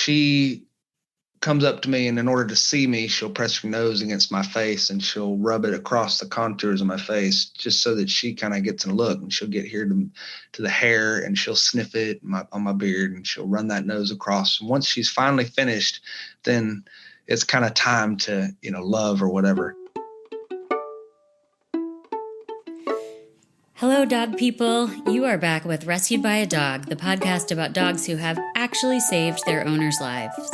she comes up to me, and in order to see me, she'll press her nose against my face and she'll rub it across the contours of my face just so that she kind of gets a look, and she'll get here to the hair, and she'll sniff it on my beard, and she'll run that nose across. And once she's finally finished, then it's kind of time to, love or whatever. Hello, dog people. You are back with Rescued by a Dog, the podcast about dogs who have actually saved their owners' lives.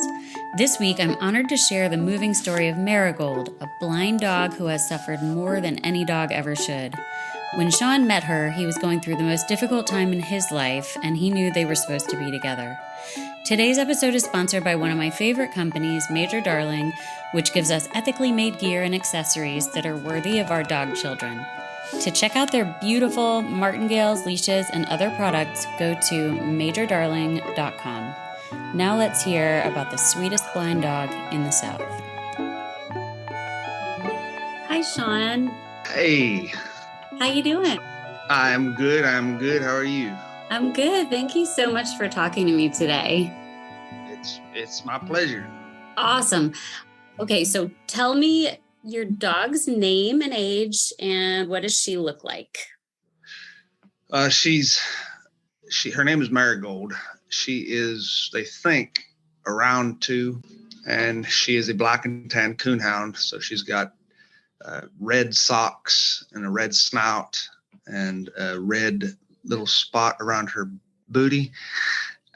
This week, I'm honored to share the moving story of Marigold, a blind dog who has suffered more than any dog ever should. When Sean met her, he was going through the most difficult time in his life, and he knew they were supposed to be together. Today's episode is sponsored by one of my favorite companies, Major Darling, which gives us ethically made gear and accessories that are worthy of our dog children. To check out their beautiful martingales, leashes, and other products, go to majordarling.com. Now let's hear about the sweetest blind dog in the South. Hi, Sean. Hey. How you doing? I'm good. How are you? I'm good. Thank you so much for talking to me today. It's my pleasure. Awesome. Okay, so tell me your dog's name and age, and what does she look like? Her name is Marigold. She is, they think, around 2, and she is a black and tan coonhound. So she's got red socks and a red snout and a red little spot around her booty,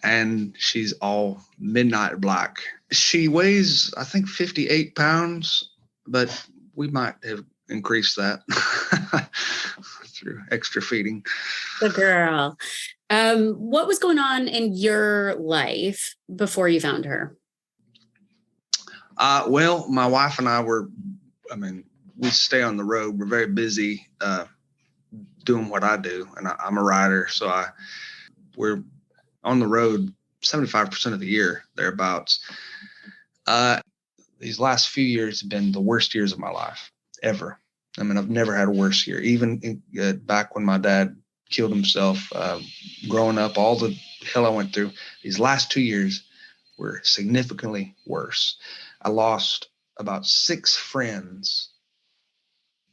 and she's all midnight black. She weighs, I think, 58 pounds, but we might have increased that through extra feeding. The girl. What was going on in your life before you found her? Well, my wife and I we stay on the road. We're very busy doing what I do, and I'm a rider, so we're on the road 75% of the year, thereabouts. These last few years have been the worst years of my life ever. I've never had a worse year. Even back when my dad killed himself, growing up, all the hell I went through, these last 2 years were significantly worse. I lost about 6 friends.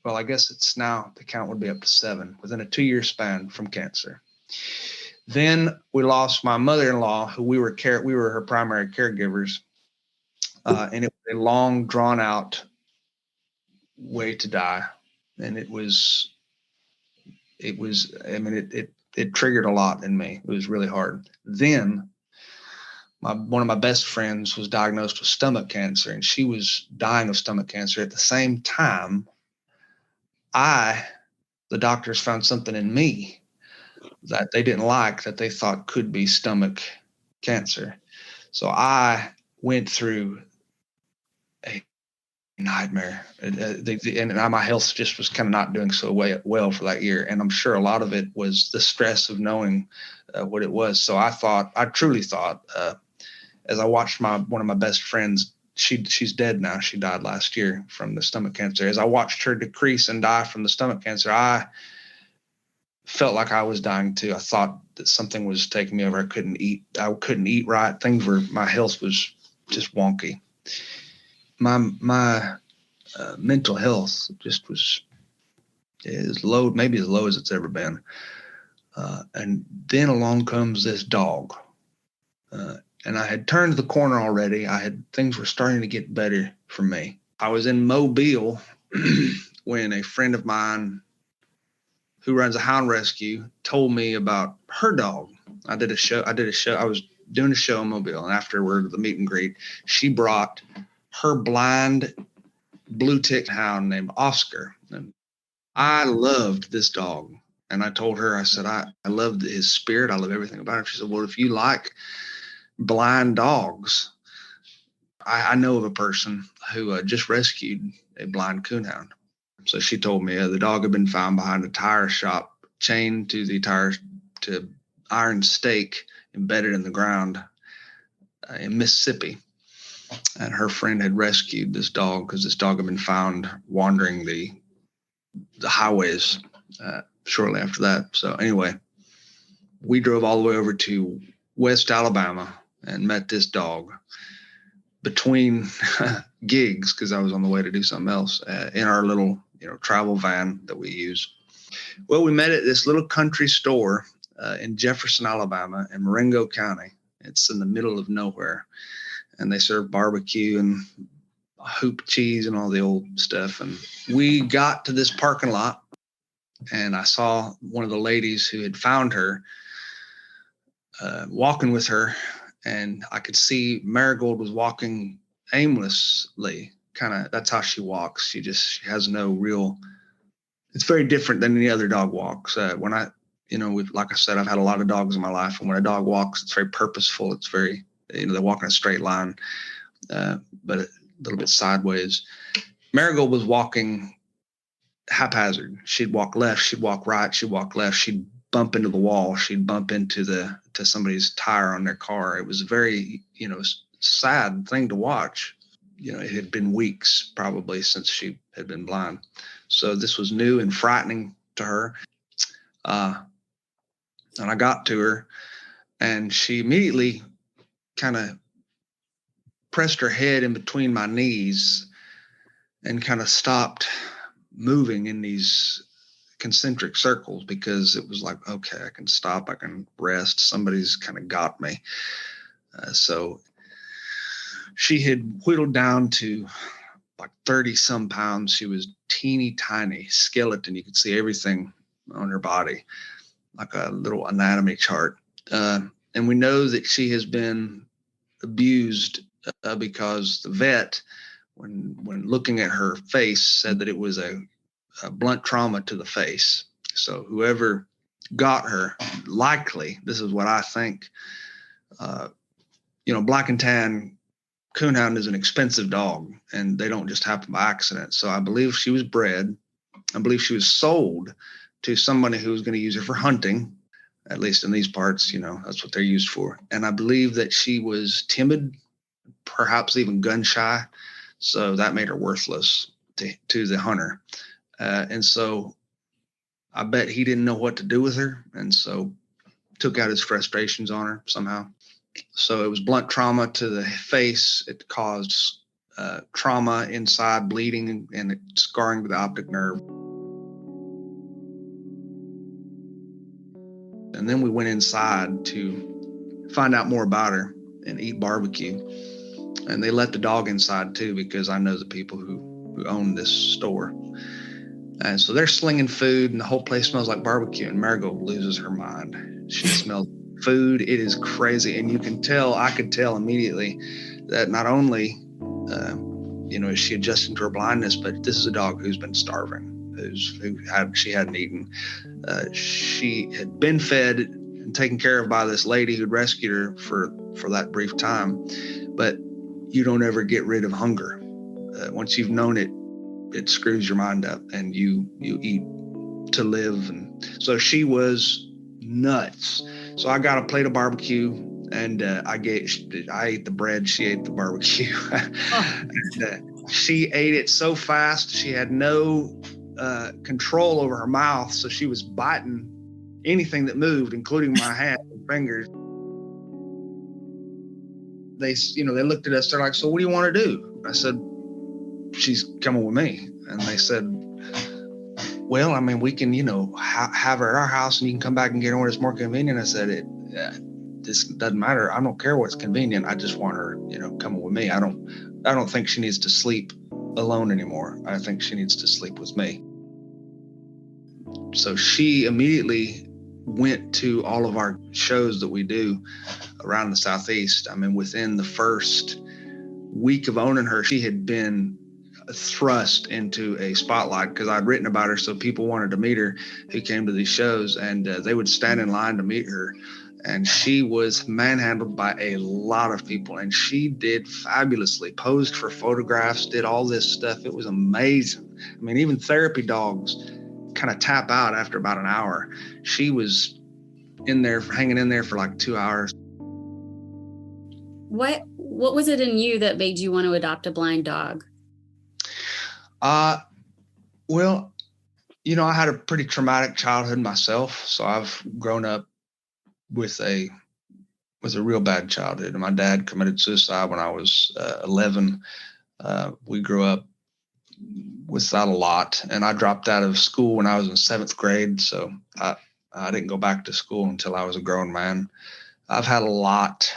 Well, I guess it's now, the count would be up to 7 within a 2-year span from cancer. Then we lost my mother-in-law, who we were her primary caregivers. And it was a long, drawn-out way to die, and it triggered a lot in me. It was really hard. Then one of my best friends was diagnosed with stomach cancer, and she was dying of stomach cancer. At the same time, the doctors found something in me that they didn't like, that they thought could be stomach cancer. So I went through a nightmare, and my health just was kind of not doing so well for that year. And I'm sure a lot of it was the stress of knowing what it was. So I truly thought, as I watched one of my best friends, she's dead now. She died last year from the stomach cancer. As I watched her decrease and die from the stomach cancer, I felt like I was dying too. I thought that something was taking me over. I couldn't eat right. My health was just wonky. My mental health just is low, maybe as low as it's ever been. And then along comes this dog. And I had turned the corner already. Things were starting to get better for me. I was in Mobile when a friend of mine who runs a hound rescue told me about her dog. I did a show. I was doing a show in Mobile, and afterward, the meet and greet, she brought her blind blue tick hound named Oscar. And I loved this dog. And I told her, I said, I loved his spirit. I love everything about him. She said, well, if you like blind dogs, I know of a person who just rescued a blind coonhound. So she told me the dog had been found behind a tire shop, chained to the tire to iron stake embedded in the ground in Mississippi. And her friend had rescued this dog because this dog had been found wandering the highways shortly after that. So anyway, we drove all the way over to West Alabama, and met this dog between gigs, because I was on the way to do something else, in our little, travel van that we use. Well, we met at this little country store in Jefferson, Alabama, in Marigold County. It's in the middle of nowhere, and they serve barbecue and hoop cheese and all the old stuff. And we got to this parking lot, and I saw one of the ladies who had found her walking with her, and I could see Marigold was walking aimlessly. That's how she walks. She has no real. It's very different than any other dog walks. When I, like I said, I've had a lot of dogs in my life, and when a dog walks, it's very purposeful. It's very, they walk in a straight line, but a little bit sideways. Marigold was walking haphazard. She'd walk left, she'd walk right, she'd walk left, she'd bump into the wall, she'd bump into somebody's tire on their car. It was a very, sad thing to watch. It had been weeks probably since she had been blind. So this was new and frightening to her. And I got to her, and she immediately kind of pressed her head in between my knees and kind of stopped moving in these concentric circles, because it was like, okay, I can stop, I can rest. Somebody's kind of got me. So she had whittled down to like 30 some pounds. She was teeny tiny skeleton. You could see everything on her body, like a little anatomy chart. And we know that she has been abused because the vet, when looking at her face, said that it was a blunt trauma to the face. So whoever got her, likely, this is what I think, black and tan coonhound is an expensive dog, and they don't just happen by accident. So I believe she was bred. I believe she was sold to somebody who was going to use her for hunting, at least in these parts, that's what they're used for. And I believe that she was timid, perhaps even gun shy. So that made her worthless to the hunter. And so I bet he didn't know what to do with her, and so took out his frustrations on her somehow. So it was blunt trauma to the face. It caused trauma inside, bleeding, and scarring to the optic nerve. And then we went inside to find out more about her and eat barbecue. And they let the dog inside too, because I know the people who own this store. And so they're slinging food, and the whole place smells like barbecue, and Marigold loses her mind. She smells food. It is crazy. And I could tell immediately that not only, is she adjusting to her blindness, but this is a dog who's been starving, she hadn't eaten. She had been fed and taken care of by this lady who'd rescued her for that brief time. But you don't ever get rid of hunger. Once you've known it, it screws your mind up, and you eat to live. And so she was nuts. So I got a plate of barbecue, and I ate the bread, she ate the barbecue. And, she ate it so fast, she had no control over her mouth. So she was biting anything that moved, including my hand and fingers. They looked at us, they're like, so what do you want to do? I said, she's coming with me. And they said, well, I mean, we can, have her at our house, and you can come back and get her when it's more convenient. I said, this doesn't matter. I don't care what's convenient. I just want her, coming with me. I don't think she needs to sleep alone anymore. I think she needs to sleep with me. So she immediately went to all of our shows that we do around the Southeast. I mean, within the first week of owning her, she had been thrust into a spotlight, because I'd written about her, so people wanted to meet her who came to these shows, and they would stand in line to meet her. And she was manhandled by a lot of people, and she did fabulously, posed for photographs, did all this stuff. It was amazing. I mean, even therapy dogs kind of tap out after about an hour. She was hanging in there for like 2 hours. What was it in you that made you want to adopt a blind dog? Well, I had a pretty traumatic childhood myself. So I've grown up with a with a real bad childhood. My dad committed suicide when I was 11. We grew up without a lot, and I dropped out of school when I was in 7th grade. So I didn't go back to school until I was a grown man. I've had a lot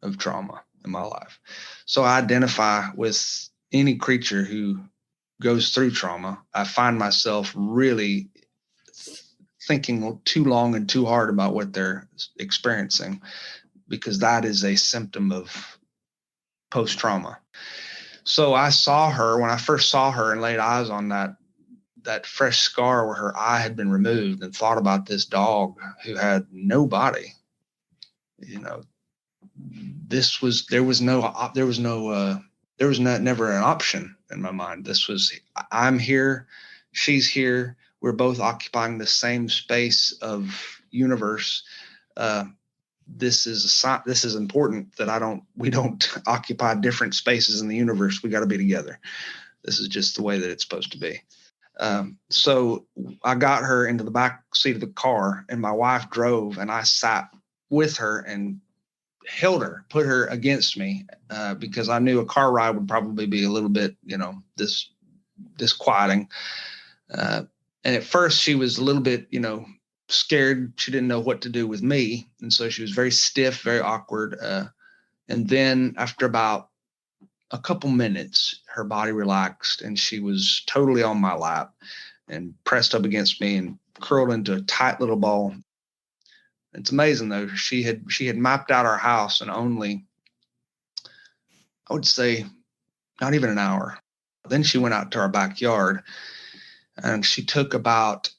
of trauma in my life. So I identify with any creature who goes through trauma. I find myself really thinking too long and too hard about what they're experiencing, because that is a symptom of post-trauma. So I saw her, when I first saw her and laid eyes on that fresh scar where her eye had been removed, and thought about this dog who had no body. There was never an option in my mind. This was, I'm here, she's here. We're both occupying the same space of universe. This is important that we don't occupy different spaces in the universe. We got to be together. This is just the way that it's supposed to be. So I got her into the back seat of the car, and my wife drove, and I sat with her and held her, put her against me, because I knew a car ride would probably be a little bit, disquieting. And at first she was a little bit, scared. She didn't know what to do with me. And so she was very stiff, very awkward. And then after about a couple minutes, her body relaxed, and she was totally on my lap and pressed up against me and curled into a tight little ball. It's amazing, though. She had mapped out our house in only, I would say, not even an hour. Then she went out to our backyard, and she took about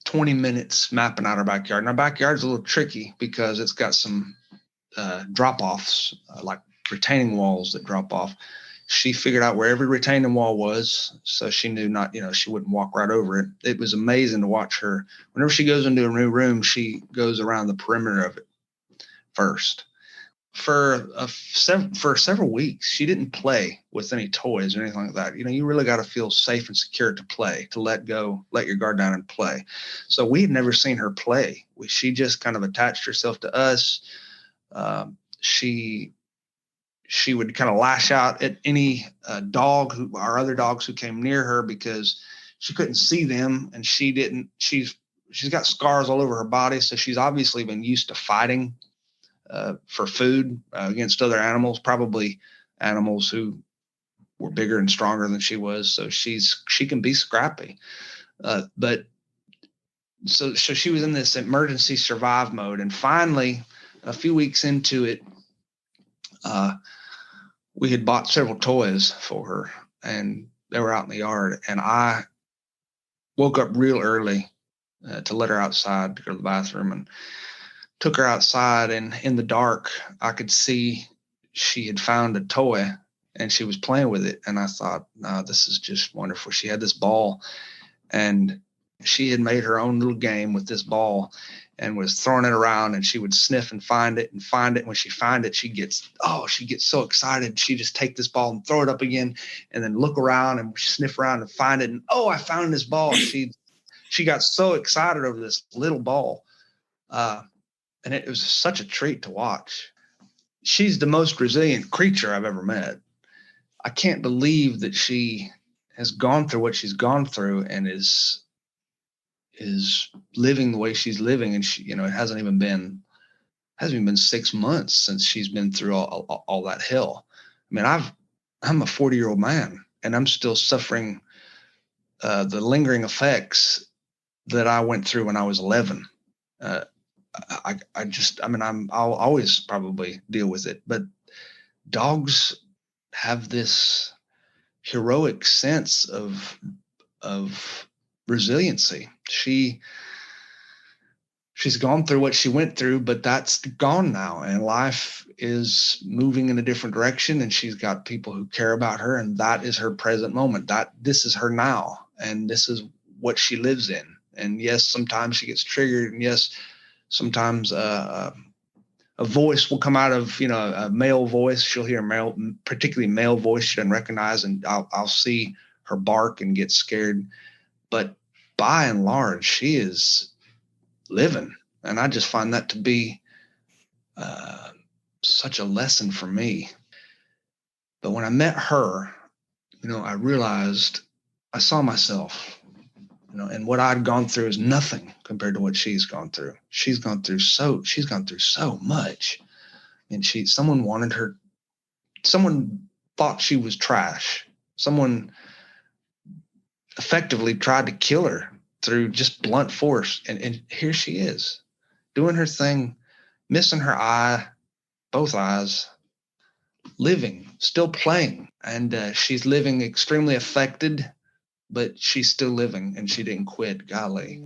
20 minutes mapping out our backyard. And our backyard's a little tricky because it's got some drop-offs, like retaining walls that drop off. She figured out where every retaining wall was, so she knew she wouldn't walk right over it. It was amazing to watch her. Whenever she goes into a new room, she goes around the perimeter of it first. For several weeks, she didn't play with any toys or anything like that. You really got to feel safe and secure to play, to let your guard down and play. So we had never seen her play. She just kind of attached herself to us. She would kind of lash out at any our other dogs who came near her, because she couldn't see them, and she's got scars all over her body. So she's obviously been used to fighting for food against other animals, probably animals who were bigger and stronger than she was. So she can be scrappy. But so she was in this emergency survive mode. And finally, a few weeks into it, we had bought several toys for her, and they were out in the yard. And I woke up real early to let her outside to go to the bathroom, and took her outside. And in the dark, I could see she had found a toy, and she was playing with it. And I thought, no, this is just wonderful. She had this ball, and she had made her own little game with this ball and was throwing it around, and she would sniff and find it. And when she find it, she gets so excited. She just take this ball and throw it up again, and then look around and sniff around and find it. And, I found this ball. She got so excited over this little ball. And it was such a treat to watch. She's the most resilient creature I've ever met. I can't believe that she has gone through what she's gone through and is living the way she's living. And she, it hasn't even been 6 months since she's been through all that hell. I mean, I'm a 40-year-old man, and I'm still suffering the lingering effects that I went through when I was 11. I'll always probably deal with it, but dogs have this heroic sense of resiliency. She's gone through what she went through, but that's gone now, and life is moving in a different direction, and she's got people who care about her, and that is her present moment. This is her now, and this is what she lives in. And yes, sometimes she gets triggered, and yes, sometimes a voice will come out of, a male voice. She'll hear particularly male voice she doesn't recognize, and I'll see her bark and get scared. But by and large, she is living. And I just find that to be such a lesson for me. But when I met her, I realized I saw myself, and what I'd gone through is nothing compared to what she's gone through. She's gone through so much. And someone thought she was trash. Someone effectively tried to kill her through just blunt force. And here she is doing her thing, missing her eye, both eyes, living, still playing. And she's living extremely affected, but she's still living and she didn't quit. Golly.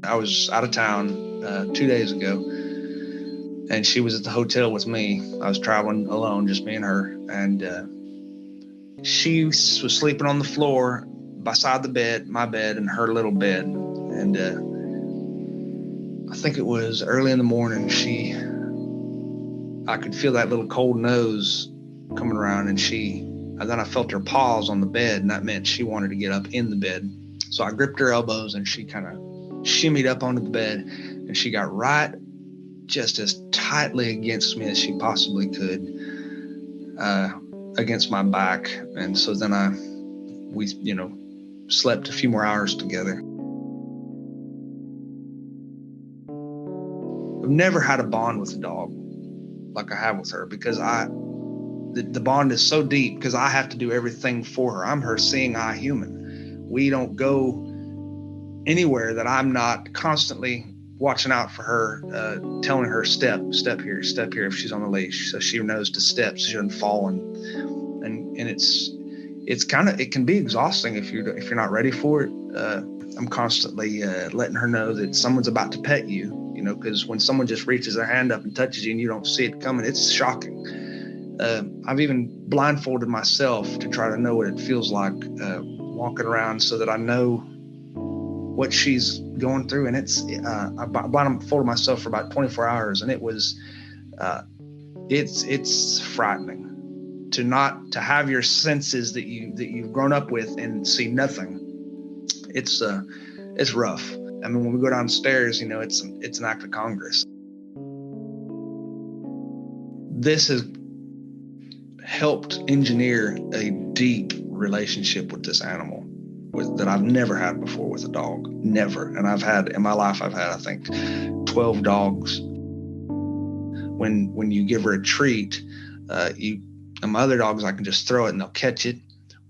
I was out of town 2 days ago, and she was at the hotel with me. I was traveling alone, just me and her. And she was sleeping on the floor beside the bed, my bed, and her little bed. And I think it was early in the morning. I could feel that little cold nose coming around, and then I felt her paws on the bed, and that meant she wanted to get up in the bed. So I gripped her elbows, and she kind of shimmied up onto the bed, and she got right just as tightly against me as she possibly could, against my back. And so then we slept a few more hours together. I've never had a bond with a dog like I have with her, because the bond is so deep, because I have to do everything for her. I'm her seeing eye human. We don't go anywhere that I'm not constantly watching out for her, telling her step here if she's on the leash, so she knows to step so she doesn't fall. And it can be exhausting if you're not ready for it. I'm constantly letting her know that someone's about to pet you, because when someone just reaches their hand up and touches you and you don't see it coming, it's shocking. I've even blindfolded myself to try to know what it feels like walking around, so that I know what she's going through. And I blindfolded myself for about 24 hours, and it's frightening to have your senses that you've grown up with and see nothing. It's rough. I mean, when we go downstairs, it's an act of Congress. This has helped engineer a deep relationship with this animal that I've never had before with a dog. Never. And in my life, I've had, I think, 12 dogs. When you give her a treat, and my other dogs, I can just throw it and they'll catch it.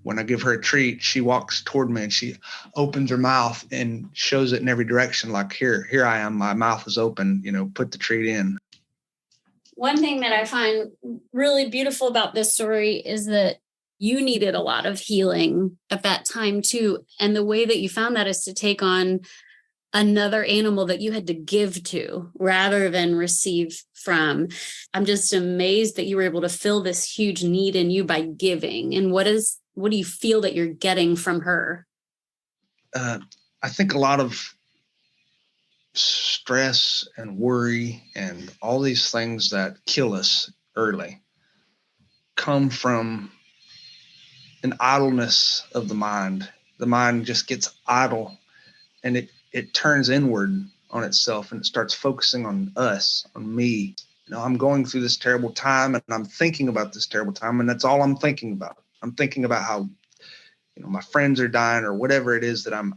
When I give her a treat, she walks toward me and she opens her mouth and shows it in every direction, like, here I am, my mouth is open, put the treat in. One thing that I find really beautiful about this story is that you needed a lot of healing at that time too. And the way that you found that is to take on another animal that you had to give to rather than receive from. I'm just amazed that you were able to fill this huge need in you by giving. And what do you feel that you're getting from her? I think a lot of stress and worry and all these things that kill us early come from an idleness of the mind. The mind just gets idle, and it turns inward on itself, and it starts focusing on us, on me. I'm going through this terrible time, and I'm thinking about this terrible time, and that's all I'm thinking about. I'm thinking about how, my friends are dying or whatever it is that and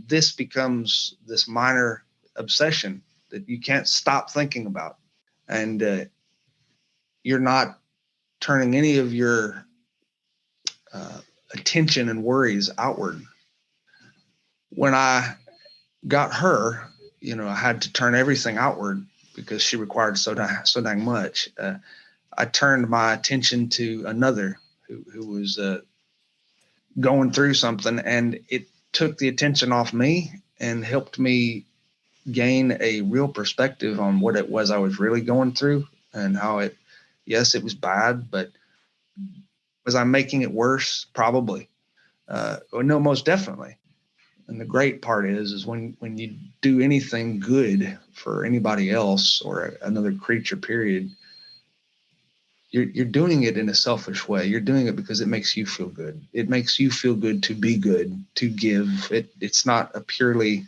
this becomes this minor obsession that you can't stop thinking about. And you're not turning any of your attention and worries outward. When I got her, I had to turn everything outward because she required so dang much. I turned my attention to another who was going through something, and it took the attention off me and helped me gain a real perspective on what it was I was really going through, and how yes, it was bad, but was I making it worse? Probably. No, most definitely. And the great part is when you do anything good for anybody else or another creature, period, you're doing it in a selfish way. You're doing it because it makes you feel good. It makes you feel good to be good, to give. It's not a purely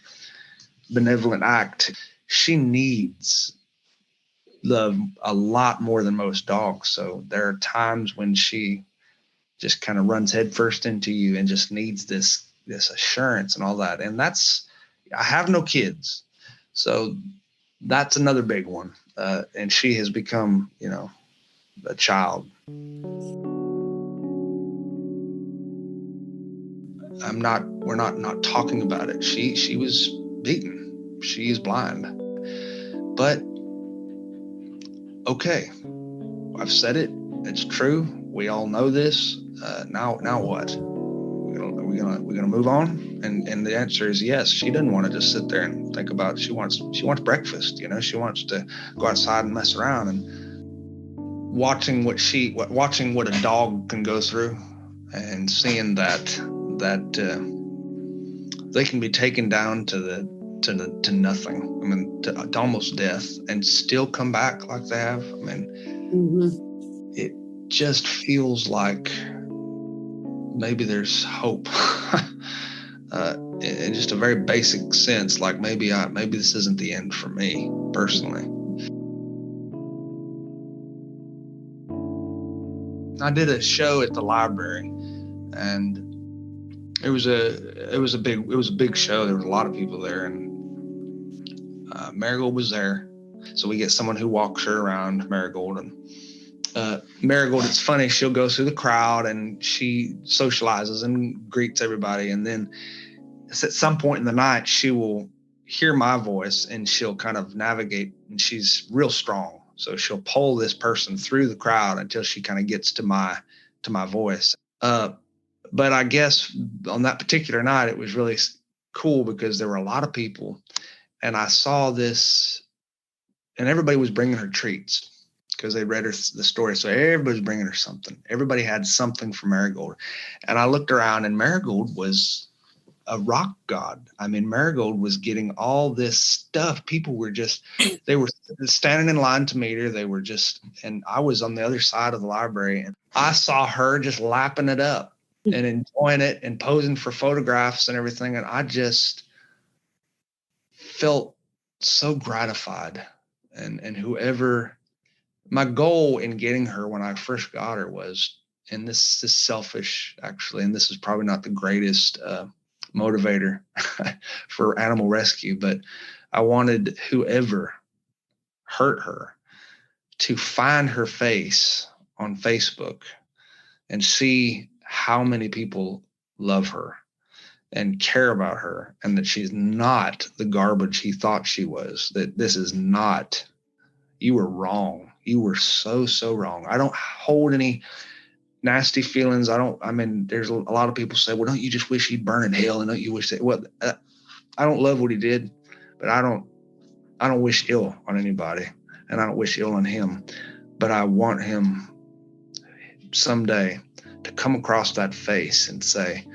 benevolent act. She needs love a lot more than most dogs. So there are times when she just kind of runs headfirst into you and just needs this assurance and all that. And I have no kids, so that's another big one. And she has become, a child. We're not talking about it. She was beaten. She is blind. But okay, I've said it. It's true. We all know this. Now what? We're gonna move on? And the answer is yes. She doesn't want to just sit there and think about it. She wants breakfast. She wants to go outside and mess around. And watching what a dog can go through, and seeing that they can be taken down to nothing. I mean, to almost death, and still come back like they have. I mean, It just feels like maybe there's hope. In just a very basic sense, like maybe this isn't the end for me personally. I did a show at the library, and it was a big show. There was a lot of people there, and Marigold was there. So we get someone who walks her around, Marigold. And Marigold, it's funny, she'll go through the crowd and she socializes and greets everybody. And then at some point in the night, she will hear my voice and she'll kind of navigate, and she's real strong. So she'll pull this person through the crowd until she kind of gets to my voice. But I guess on that particular night, it was really cool because there were a lot of people, and I saw this, and everybody was bringing her treats because they read her the story. So everybody was bringing her something. Everybody had something for Marigold. And I looked around, and Marigold was a rock god. I mean, Marigold was getting all this stuff. People were they were standing in line to meet her. They were and I was on the other side of the library, and I saw her just lapping it up and enjoying it and posing for photographs and everything. And I just felt so gratified. And whoever, my goal in getting her when I first got her was, and this is selfish actually, and this is probably not the greatest motivator for animal rescue, but I wanted whoever hurt her to find her face on Facebook and see how many people love her and care about her, and that she's not the garbage he thought she was, that this is not, you were wrong. You were so wrong. I don't hold any nasty feelings. There's a lot of people say, well, don't you just wish he'd burn in hell? And don't you wish that? Well, I don't love what he did, but I don't wish ill on anybody, and I don't wish ill on him. But I want him someday to come across that face and say,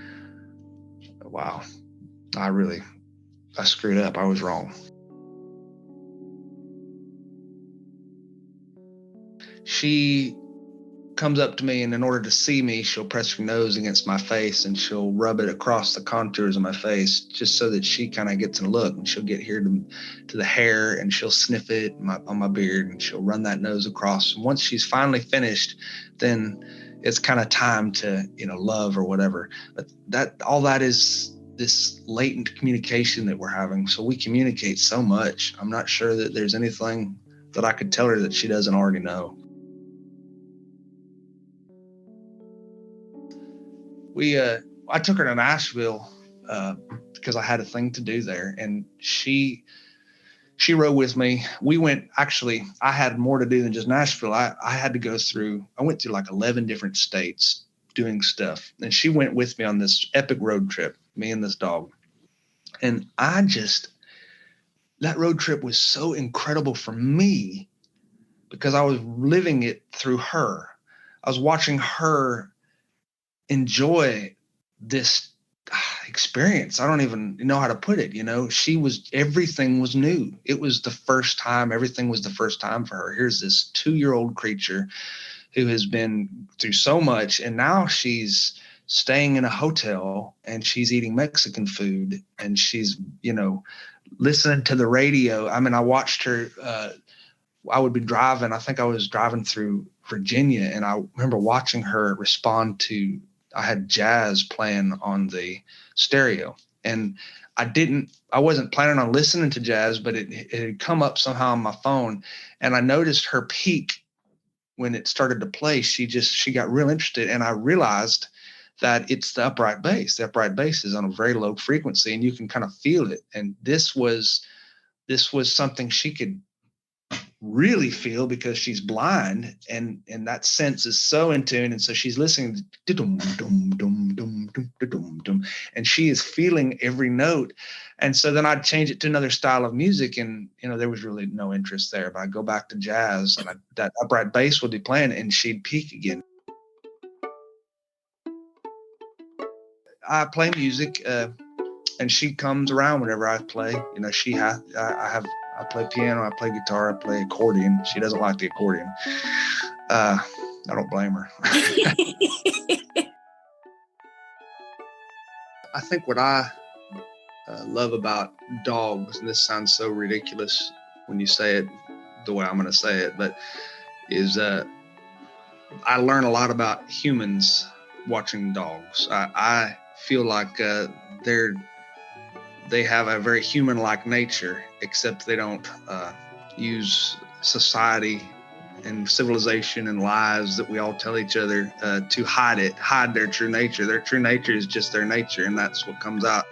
wow, I screwed up. I was wrong. She comes up to me, and in order to see me, she'll press her nose against my face and she'll rub it across the contours of my face just so that she kind of gets a look, and she'll get here to the hair, and she'll sniff it on my beard, and she'll run that nose across. And once she's finally finished, then it's kind of time to, love or whatever. But all that is this latent communication that we're having. So we communicate so much. I'm not sure that there's anything that I could tell her that she doesn't already know. I took her to Nashville because I had a thing to do there, and she rode with me. We went, actually, I had more to do than just Nashville. I went through like 11 different states doing stuff, and she went with me on this epic road trip, me and this dog. And that road trip was so incredible for me because I was living it through her. I was watching her enjoy this experience. I don't even know how to put it. Everything was new. It was the first time. Everything was the first time for her. Here's this 2-year-old creature who has been through so much, and now she's staying in a hotel and she's eating Mexican food, and she's, listening to the radio. I mean, I watched her. I would be driving. I think I was driving through Virginia, and I remember watching her respond to. I had jazz playing on the stereo, and I wasn't planning on listening to jazz, but it had come up somehow on my phone, and I noticed her peak when it started to play. She got real interested, and I realized that it's the upright bass. The upright bass is on a very low frequency, and you can kind of feel it. And this was something she could really feel because she's blind, and that sense is so in tune. And so she's listening to dum, dum, dum, dum, dum, dum, dum, and she is feeling every note. And so then I'd change it to another style of music, and there was really no interest there. But I'd go back to jazz, and that upright bass would be playing, and she'd peak again. I play music, and she comes around whenever I play. I play piano, I play guitar, I play accordion. She doesn't like the accordion. I don't blame her. I think what I love about dogs, and this sounds so ridiculous when you say it the way I'm going to say it, but is I learn a lot about humans watching dogs. I feel like they have a very human-like nature, except they don't use society and civilization and lies that we all tell each other to hide their true nature. Their true nature is just their nature, and that's what comes out.